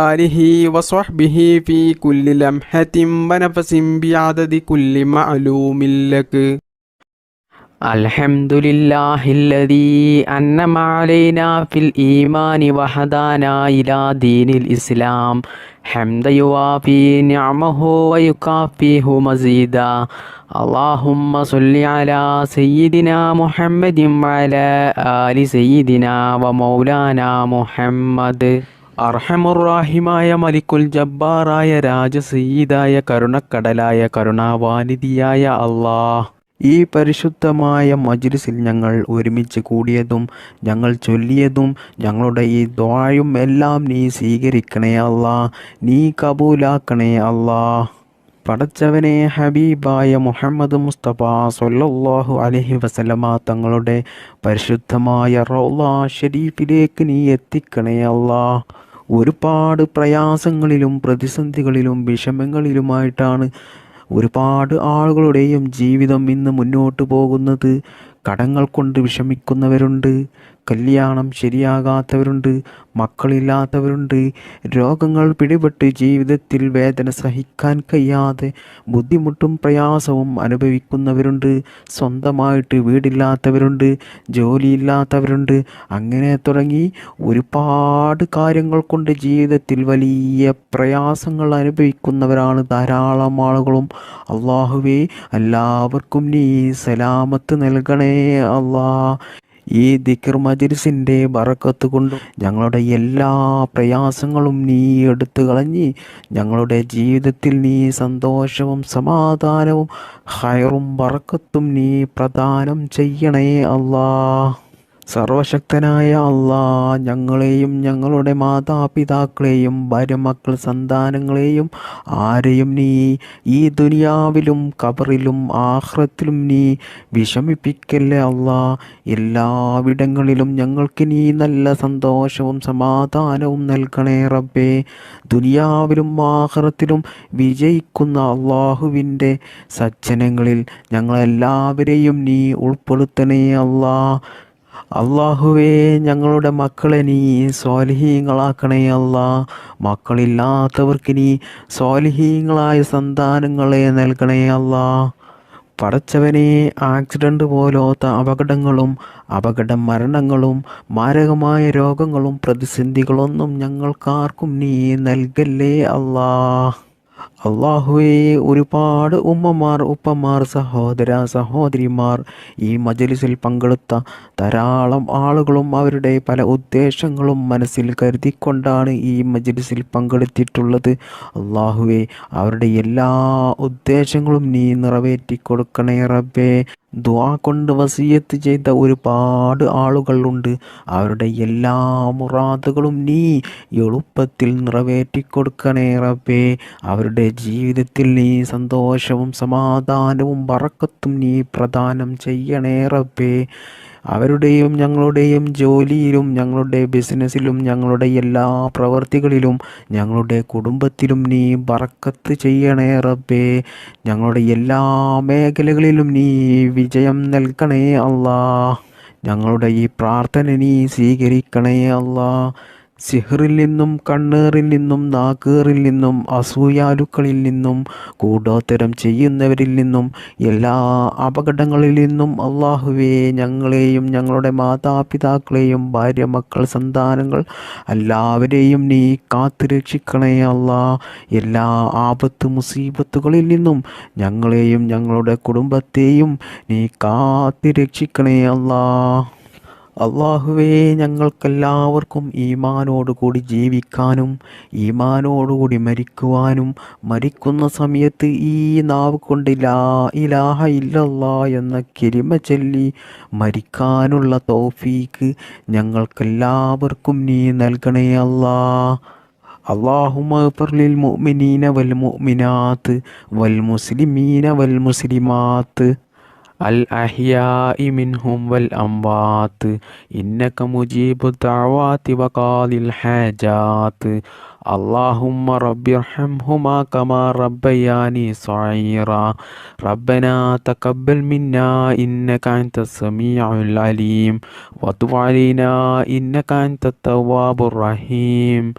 آله وصحبه في كل لمحة ونفس بعدد كل معلوم لك. الحمد لله الذي أنعم علينا في الإيمان وهدانا إلى دين الإسلام حمدا يوافي نعمه ويكافئه مزيدا. اللهم صل على سيدنا محمد وعلى آل سيدنا ومولانا محمد. അർഹമുറാഹിമായ മലിക്കുൽ ജബ്ബാറായ രാജസയ്യിദായ കരുണക്കടലായ കരുണാവാനിധിയായ അല്ലാഹ്, ഈ പരിശുദ്ധമായ മജ്ലിസിൽ ഞങ്ങൾ ഒരുമിച്ച് കൂടിയതും ഞങ്ങൾ ചൊല്ലിയതും ഞങ്ങളുടെ ഈ ദുആയും എല്ലാം നീ സ്വീകരിക്കണേ അല്ലാ, നീ കബൂലാക്കണേ അല്ലാ. പടച്ചവനെ, ഹബീബായ മുഹമ്മദ് മുസ്തഫ സ്വല്ലല്ലാഹു അലൈഹി വസല്ലമ തങ്ങളുടെ പരിശുദ്ധമായ റൗള ഷരീഫിലേക്ക് നീ എത്തിക്കണേ അല്ലാ. ഒരുപാട് പ്രയാസങ്ങളിലും പ്രതിസന്ധികളിലും വിഷമങ്ങളിലുമായിട്ടാണ് ഒരുപാട് ആളുകളുടെയും ജീവിതം ഇന്ന് മുന്നോട്ട് പോകുന്നത്. കടങ്ങൾ കൊണ്ട് വിഷമിക്കുന്നവരുണ്ട്, കല്യാണം ശരിയാകാത്തവരുണ്ട്, മക്കളില്ലാത്തവരുണ്ട്, രോഗങ്ങൾ പിടിപെട്ട് ജീവിതത്തിൽ വേദന സഹിക്കാൻ കഴിയാതെ ബുദ്ധിമുട്ടും പ്രയാസവും അനുഭവിക്കുന്നവരുണ്ട്, സ്വന്തമായിട്ട് വീടില്ലാത്തവരുണ്ട്, ജോലിയില്ലാത്തവരുണ്ട്, അങ്ങനെ തുടങ്ങി ഒരുപാട് കാര്യങ്ങൾ കൊണ്ട് ജീവിതത്തിൽ വലിയ പ്രയാസങ്ങൾ അനുഭവിക്കുന്നവരാണ് ധാരാളം ആളുകളും. അല്ലാഹുവേ, എല്ലാവർക്കും നീ സലാമത്ത് നൽകണേ അല്ലാ. ഈ ദിക്ർ മജ്ലിസിൻ്റെ ബറക്കത്ത് കൊണ്ടും ഞങ്ങളുടെ എല്ലാ പ്രയാസങ്ങളും നീ എടുത്തു കളഞ്ഞ് ഞങ്ങളുടെ ജീവിതത്തിൽ നീ സന്തോഷവും സമാധാനവും ഖൈറും ബറക്കത്തും നീ പ്രദാനം ചെയ്യണേ അല്ലാ. സർവശക്തനായ അല്ലാ, ഞങ്ങളെയും ഞങ്ങളുടെ മാതാപിതാക്കളെയും ഭാര്യമക്കൾ സന്താനങ്ങളെയും ആരെയും നീ ഈ ദുനിയാവിലും ഖബറിലും ആഖിറത്തിലും നീ വിഷമിപ്പിക്കല്ലേ അല്ലാ. എല്ലാവിടങ്ങളിലും ഞങ്ങൾക്ക് നീ നല്ല സന്തോഷവും സമാധാനവും നൽകണേ റബ്ബേ. ദുനിയാവിലും ആഖിറത്തിലും വിജയിക്കുന്ന അള്ളാഹുവിൻ്റെ സജ്ജനങ്ങളിൽ ഞങ്ങളെല്ലാവരെയും നീ ഉൾപ്പെടുത്തണേ അല്ലാ. അല്ലാഹുവേ, ഞങ്ങളുടെ മക്കളെ നീ സ്വാലിഹീങ്ങളാക്കണേ അല്ലാ. മക്കളില്ലാത്തവർക്ക് നീ സ്വാലിഹീങ്ങളായ സന്താനങ്ങളെ നൽകണേ അല്ലാ. പടച്ചവനെ, ആക്സിഡൻറ്റ് പോലത്തെ അപകടങ്ങളും അപകട മരണങ്ങളും മാരകമായ രോഗങ്ങളും പ്രതിസന്ധികളൊന്നും ഞങ്ങൾക്കാർക്കും നീ നൽകല്ലേ അല്ലാ. അള്ളാഹുവേ, ഒരുപാട് ഉമ്മമാർ, ഉപ്പമാർ, സഹോദര സഹോദരിമാർ ഈ മജ്‌ലിസിൽ പങ്കെടുത്ത ധാരാളം ആളുകളും അവരുടെ പല ഉദ്ദേശങ്ങളും മനസ്സിൽ കരുതിക്കൊണ്ടാണ് ഈ മജ്‌ലിസിൽ പങ്കെടുത്തിട്ടുള്ളത്. അള്ളാഹുവേ, അവരുടെ എല്ലാ ഉദ്ദേശങ്ങളും നീ നിറവേറ്റി കൊടുക്കണേ റബ്ബേ. ദുആ കൊണ്ട് വസിയത്ത് ചെയ്ത ഒരുപാട് ആളുകളുണ്ട്. അവരുടെ എല്ലാ മുറാദുകളും നീ എളുപ്പത്തിൽ നിറവേറ്റി കൊടുക്കണേ റബ്ബേ. അവരുടെ ജീവിതത്തിൽ നീ സന്തോഷവും സമാധാനവും ബറക്കത്തും നീ പ്രദാനം ചെയ്യണേ റബ്ബേ. അവരുടെയും ഞങ്ങളുടെയും ജോലിയിലും ഞങ്ങളുടെ ബിസിനസ്സിലും ഞങ്ങളുടെ എല്ലാ പ്രവർത്തികളിലും ഞങ്ങളുടെ കുടുംബത്തിലും നീ ബറക്കത്ത് ചെയ്യണേ റബ്ബേ. ഞങ്ങളുടെ എല്ലാ മേഖലകളിലും നീ വിജയം നൽകണേ അല്ലാ. ഞങ്ങളുടെ ഈ പ്രാർത്ഥന നീ സ്വീകരിക്കണേ അല്ലാ. സിഹ്റിൽ നിന്നും, കണ്ണേറിൽ നിന്നും, നാക്കേറിൽ നിന്നും, അസൂയാലുക്കളിൽ നിന്നും, കൂടോത്തരം ചെയ്യുന്നവരിൽ നിന്നും, എല്ലാ അപകടങ്ങളിൽ നിന്നും അള്ളാഹുവേ, ഞങ്ങളെയും ഞങ്ങളുടെ മാതാപിതാക്കളെയും ഭാര്യ, മക്കൾ, സന്താനങ്ങൾ എല്ലാവരെയും നീ കാത്തു രക്ഷിക്കണേ അല്ലാ. എല്ലാ ആപത്ത് മുസീബത്തുകളിൽ നിന്നും ഞങ്ങളെയും ഞങ്ങളുടെ കുടുംബത്തെയും നീ കാത്തു രക്ഷിക്കണേ അല്ലാ. അള്ളാഹുവേ, ഞങ്ങൾക്കെല്ലാവർക്കും ഈമാനോടുകൂടി ജീവിക്കാനും ഈമാനോടുകൂടി മരിക്കുവാനും മരിക്കുന്ന സമയത്ത് ഈ നാവ് കൊണ്ട് ലാ ഇലാഹ ഇല്ലല്ലാ എന്ന കലിമ ചൊല്ലി മരിക്കാനുള്ള തൗഫീക്ക് ഞങ്ങൾക്കെല്ലാവർക്കും നീ നൽകണേ അല്ലാ. اللهم اغفر للمؤمنين والمؤمنات والمسلمين والمسلمات الأحياء منهم والأموات إنك مجيب الدعوات وقاضي الحاجات. اللهم رب ارحمهما كما ربياني صغيرا. ربنا تقبل منا إنك أنت السميع العليم وتب علينا إنك أنت التواب الرحيم.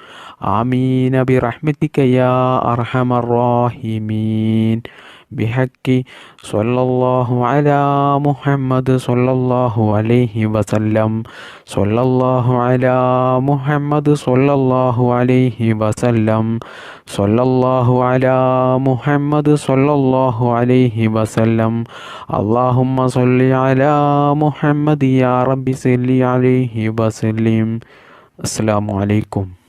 آمين برحمتك يا أرحم الراحمين. بحق صلى الله على محمد صلى الله عليه وسلم. صلى الله على محمد صلى الله عليه وسلم. صلى الله على محمد صلى الله عليه وسلم. اللهم صل على محمد يا رب صل عليه وسلم. السلام عليكم.